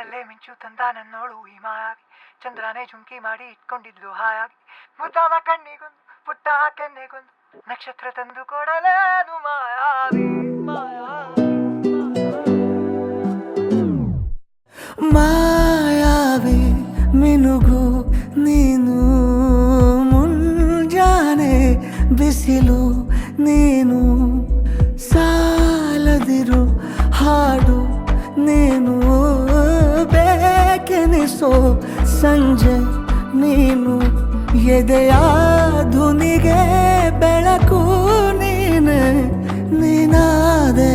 ಆಕಾಶದಲ್ಲೇ ಮಿಂಚು ತಂದ ನನ್ನೋಳು ಈ ಮಾಯಾವಿ ಚಂದ್ರನೇ ಜುಂಕಿ ಮಾಡಿ ಇಟ್ಕೊಂಡಿದ್ಲು ಹಾಯಾಗಿ ಮುದ್ದಾದ ಕಣ್ಣಿಗೊಂದು ಪುಟ್ಟ ಕೆನ್ನೆಗೊಂದು ನಕ್ಷತ್ರ ತಂದು ಕೊಡಲೇನು ಮಾಯಾವಿ ಮಾಯಾವಿ ಮಿನುಗು ನೀನು ಮುಂಜಾನೆ ಬಿಸಿಲು ನೀನು ಸಾಲದಿರು ಹಾಡು ನೀನು ಬೇಕೆನಿಸೋ ಸಂಜೆ ನೀನು ಎದೆಯ ಧುನಿಗೆ ಬೆಳಕು ನೀನೆ ನೀನಾದೆ